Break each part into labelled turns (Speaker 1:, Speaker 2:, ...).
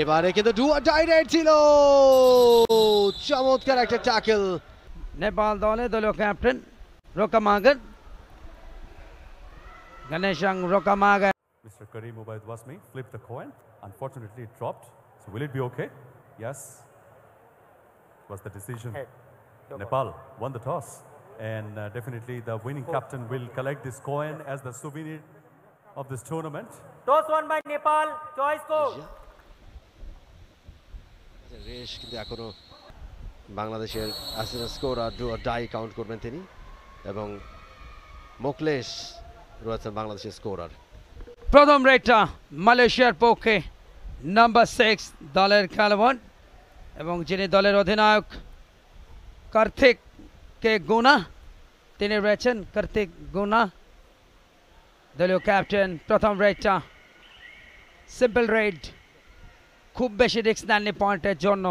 Speaker 1: এবারে কিন্তু do or die ride ছিল, চমৎকার একটা ট্যাকল।
Speaker 2: নেপাল দলে দলীয় captain রোকামাগর, গণেশাং রোকামাগর।
Speaker 3: Mr. Karim Ubaid Wasmi flipped the coin. Unfortunately, it dropped. So will it be okay? Yes. It was the decision. Nepal won the toss. And definitely the winning captain will collect this coin as the souvenir of this tournament.
Speaker 4: Toss won by Nepal. Choice score.
Speaker 1: রেশ কিন্তু এখনো বাংলাদেশের score আর do or die count করবেন তিনি, এবং মোকলেশ রয়েছেন বাংলাদেশের স্কোরার।
Speaker 2: প্রথম রেডটা মালয়েশিয়ার পক্ষে নাম্বার 6 দলের খেলোয়াড় এবং যিনি দলের অধিনায়ক কার্তিক কে গুনা, তিনি রয়েছেন কার্তিক গুনা দলীয় ক্যাপ্টেন। প্রথম রেডটা সিম্পল রেড, খুব বেশি রিস্ক নেননি পয়েন্টের জন্য।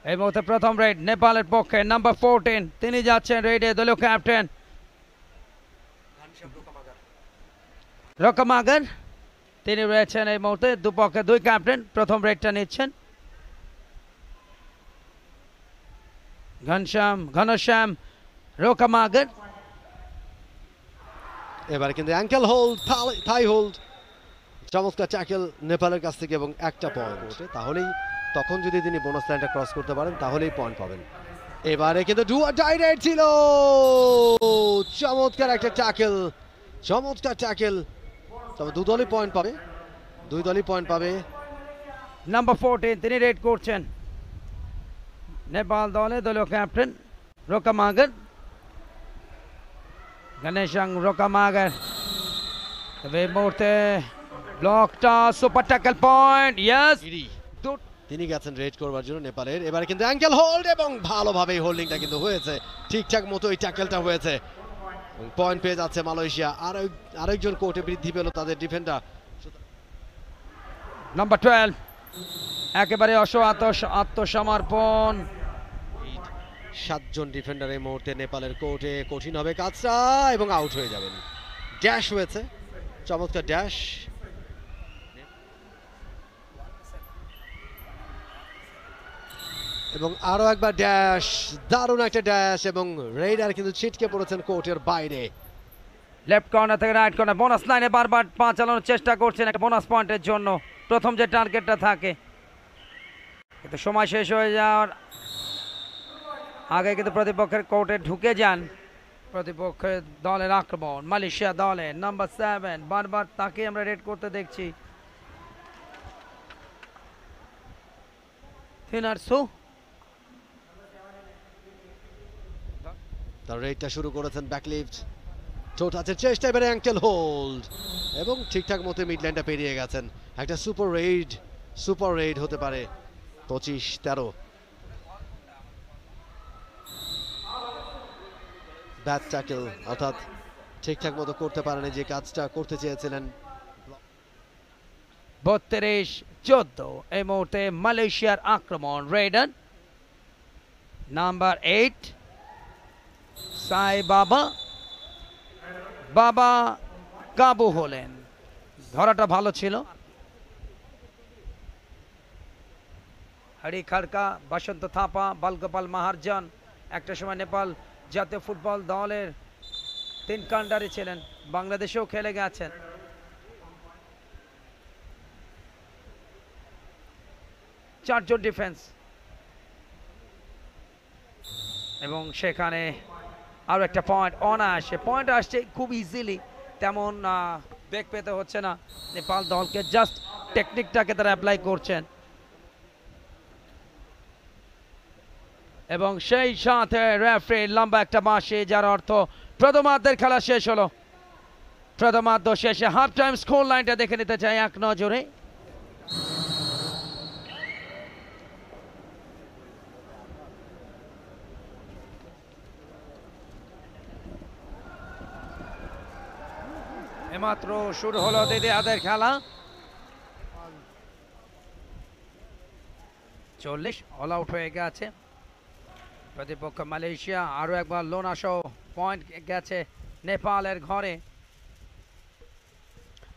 Speaker 2: এই মুহূর্তে প্রথম রেড নেপালের পক্ষে নাম্বার 14, তিনি যাচ্ছেন রেডে দলীয় ক্যাপ্টেন রোকামাগর, তিনি রয়েছেন এই মুহূর্তে। দুপক্ষে দুই ক্যাপ্টেন প্রথম রেডটা নিচ্ছেন। ঘনশ্যাম রোকামাগর।
Speaker 1: এবারে কিন্তু অ্যাঙ্কেল হোল্ড, থাই হোল্ড, চমৎকার ট্যাকল নেপালের কাছ থেকে এবং একটা পয়েন্ট ওঠে। তাহলেই তখন যদি তিনি বোনাস লাইনটা ক্রস করতে পারেন তাহলেই পয়েন্ট পাবেন। এবারে কিন্তু ডু অর ডাই রাইড ছিল, চমৎকার একটা ট্যাকল, চমৎকার ট্যাকল। তবে দুই দলই পয়েন্ট পাবে।
Speaker 2: নাম্বার 14 তিনি রেড করছেন নেপাল দলে দলীয় ক্যাপ্টেন রোকামাগর, গণেশাং রোকামাগর। তবে এই মুহূর্তে ব্লকটা সুপার ট্যাকল পয়েন্ট, ইয়েস
Speaker 1: তিনি গেছেন রেড করবার জন্য নেপালের। এবারে কিন্তু অ্যাঙ্কেল হোল্ড এবং ভালোভাবে হোল্ডিংটা কিন্তু হয়েছে, ঠিকঠাক মতো এই ট্যাকলটা হয়েছে। পয়েন্ট পেয়ে যাচ্ছে মালয়েশিয়া। আরেকজন কোর্টে বৃদ্ধি পেল তাদের ডিফেন্ডার।
Speaker 2: নাম্বার 12 একেবারে আত্মসমর্পণ।
Speaker 1: 7 জন ডিফেন্ডার এই মুহূর্তে নেপালের কোর্টে, কঠিন হবে কাজটা এবং আউট হয়ে যাবেন। ড্যাশ হয়েছে, চমৎকার ড্যাশ। এবং আরো একবার ড্যাশ, দারুণ একটা ড্যাশ, এবং রেইডার কিন্তু ছিটকে পড়েছেন কোর্টের বাইরে।
Speaker 2: লেফট কর্নার থেকে রাইট কর্নার, বোনাস লাইনে বারবার পা চালানোর চেষ্টা করছেন একটা বোনাস পয়েন্টের জন্য, প্রথম যে টার্গেটটা থাকে। কিন্তু সময় শেষ হয়ে যাওয়ার আগে কিন্তু প্রতিপক্ষের কোর্টে ঢুকে যান প্রতিপক্ষের দলের আক্রমণ। মালয়েশিয়া দলের নাম্বার 7 বারবার তাকে আমরা রেড করতে দেখছি। ফিনারসু
Speaker 1: তার রেডটা শুরু করেছেন ব্যাকলিফট, টো টাচের চেষ্টা, এবারে অ্যাঙ্কেল হোল্ড এবং ঠিকঠাক মতো মিডল্যান্ডটা পেরিয়ে গেছেন। একটা সুপার রেড হতে পারে। 25-13 ব্যাট ট্যাকল, অর্থাৎ ঠিকঠাক মতো করতে পারেন যে কাজটা করতে চেয়েছিলেন।
Speaker 2: 32-14 এই মুহূর্তে মালয়েশিয়ার আক্রমণ। রেডার নাম্বার 8 সাই বাবা কাবু হলেন, ধরাটা ভালো ছিল। হরি খাড়কা, বসন্ত থাপা, বালগোপাল মাহারজন একটা সময় নেপাল জাতীয় ফুটবল দলের 3 কান্ডারে ছিলেন, বাংলাদেশেও খেলে গেছেন। চারজন ডিফেন্স এবং সেখানে আরো একটা পয়েন্ট অনায়াসে পয়েন্ট আসছে খুব ইজিলি, তেমন বেগ পেতে হচ্ছে না নেপাল দলকে, জাস্ট টেকনিকটাকে তারা অ্যাপ্লাই করছেন। এবং সেই সাথে রেফারি লম্বা একটা বাঁশি, যার অর্থ প্রথমার্ধের খেলা শেষ হলো। প্রথমার্ধ শেষে হাফ টাইম স্কোর লাইনটা দেখে নিতে চাই এক নজরে। এমাত্র শুরু হলো দ্বিতীয়ার্ধের খেলা। 40 অল আউট হয়ে গেছে প্রতিপক্ষ মালয়েশিয়া। আরো একবার লোনা সহ পয়েন্ট গেছে নেপালের ঘরে।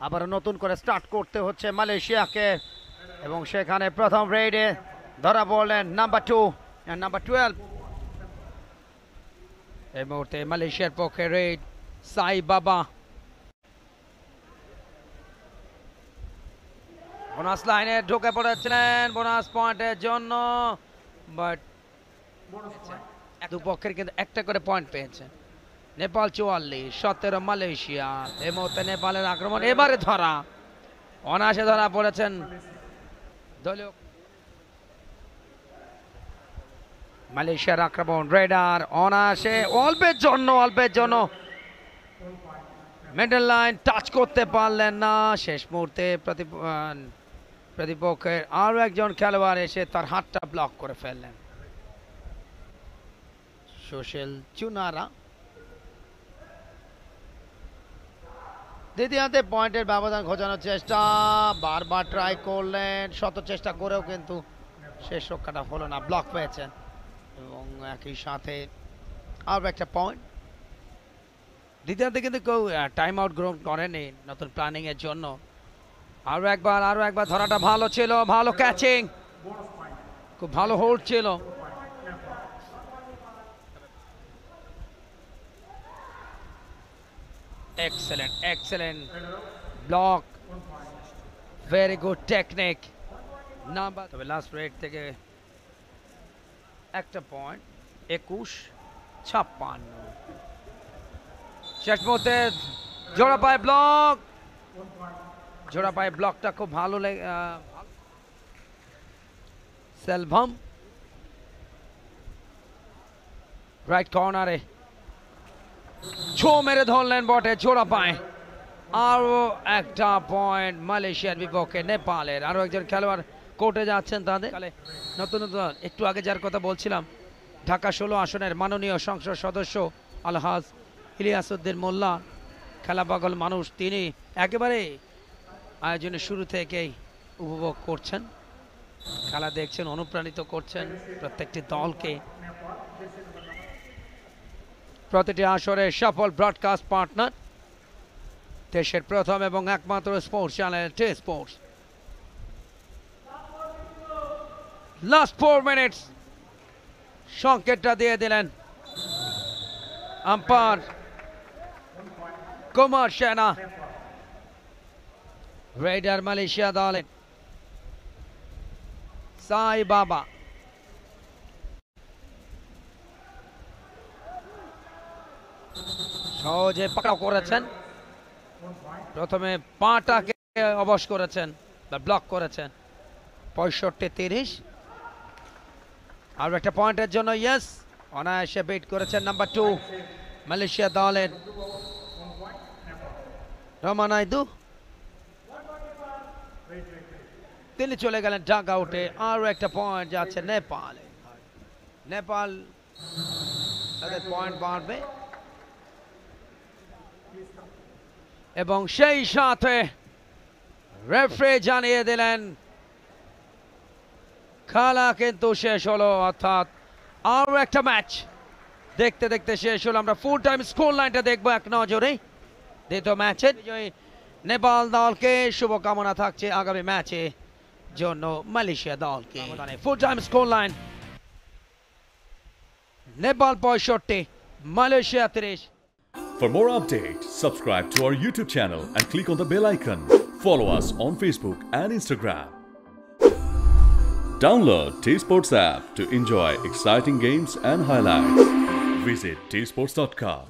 Speaker 2: আবার নতুন করে স্টার্ট করতে হচ্ছে মালয়েশিয়াকে। এবং সেখানে প্রথম রেডে ধরা পড়লেন নাম্বার 2 আর নাম্বার 12। এই মুহূর্তে মালয়েশিয়ার পক্ষে রেড সাই বাবা। বোনাস লাইনে ঢুকে পড়েছিলেন বোনাস পয়েন্টের জন্য, বাট দুপক্ষের কিন্তু একটা করে পয়েন্ট পেয়েছে। নেপাল 44, 17 মালয়েশিয়া। এই মুহূর্তে নেপালের আক্রমণ এবারে ধরা, অনায়াসে ধরা পড়েছেন দলীয় মালয়েশিয়ার আক্রমণ। রেডার অনায়াসে অল্পের জন্য মিডল লাইন টাচ করতে পারলেন না। শেষ মুহূর্তে প্রতিপক্ষের আরো একজন খেলোয়াড় এসে তার হাতটা ব্লক করে ফেললেন। সোশ্যাল চুনারা দ্বিতীয়ার্ধে পয়েন্টের ব্যবধান ঘোচানোর চেষ্টা, বারবার ট্রাই করলেন, শত চেষ্টা করেও কিন্তু শেষ রক্ষাটা হলো না, ব্লক পেয়েছেন। এবং একই সাথে আরও একটা পয়েন্ট। দ্বিতীয়ার্ধে কিন্তু কেউ টাইম আউট গ্রহণ করেনি নতুন প্ল্যানিং এর জন্য। আরও একবার ধরাটা ভালো ছিল, ভালো ক্যাচিং, খুব ভালো হোল্ড ছিল। Excellent block, very good technique. Number তবে লাস্ট রেড থেকে একটা পয়েন্ট 21-56। শেষ মুহূর্তে জোড়া পায়ে ব্লকটা খুব ভালো সেলভাম রাইট কর্নারে ছো মেরে ধরলেন বটে জোড়া পায়। আরো একটা পয়েন্ট মালয়েশিয়ার বিপক্ষে নেপালের। আরো একজন খেলোয়াড় কোর্টে যাচ্ছেন তাদের নতুন একটু আগে যার কথা বলছিলাম, ঢাকা 16 আসনের মাননীয় সংসদ সদস্য আলহাজ ইলিয়াসউদ্দিন মোল্লা, খেলা পাগল মানুষ। তিনি একেবারে আয়োজনের শুরু থেকেই উপভোগ করছেন, খেলা দেখছেন, অনুপ্রাণিত করছেন প্রত্যেকটি দলকে। প্রতিটি আসরে সফল ব্রডকাস্ট পার্টনার দেশের প্রথম এবং একমাত্র sports channel T sports. Last 4 minutes সংকেতটা দিয়ে দিলেন আম্পায়ার কুমার সেনা। রেডার মালয়েশিয়া দলের সাই বাবা সহজে পাকড়াও করেছেন, প্রথমে পাটাকে অবশ করেছেন বা ব্লক করেছেন। 65-30। আর একটা পয়েন্টের জন্য ইয়েস, অনায়াসে বিট করেছেন নাম্বার 2 মালয়েশিয়া দলের রমানাইদু। তিনি চলে গেলেন ডাক আউটে। আরো একটা পয়েন্ট যাচ্ছে নেপালে। নেপাল তাদের পয়েন্ট বাড়বে এবং সেই সাথে রেফারি জানিয়ে দিলেন খেলা কিন্তু শেষ হলো, অর্থাৎ আরো একটা ম্যাচ দেখতে দেখতে শেষ হলো। আমরা ফুল টাইম স্কোর লাইনটা দেখবো এক নজরে। দ্বিতীয় ম্যাচে নেপাল দলকে শুভকামনা থাকছে আগামী ম্যাচে জন্য মালয়েশিয়া দলকে। Full time score line Nepal 65, Malaysia 30.
Speaker 5: For more updates, subscribe to our YouTube channel and click on the bell icon. Follow us on Facebook and Instagram. Download T-Sports app to enjoy exciting games and highlights. Visit tsports.com.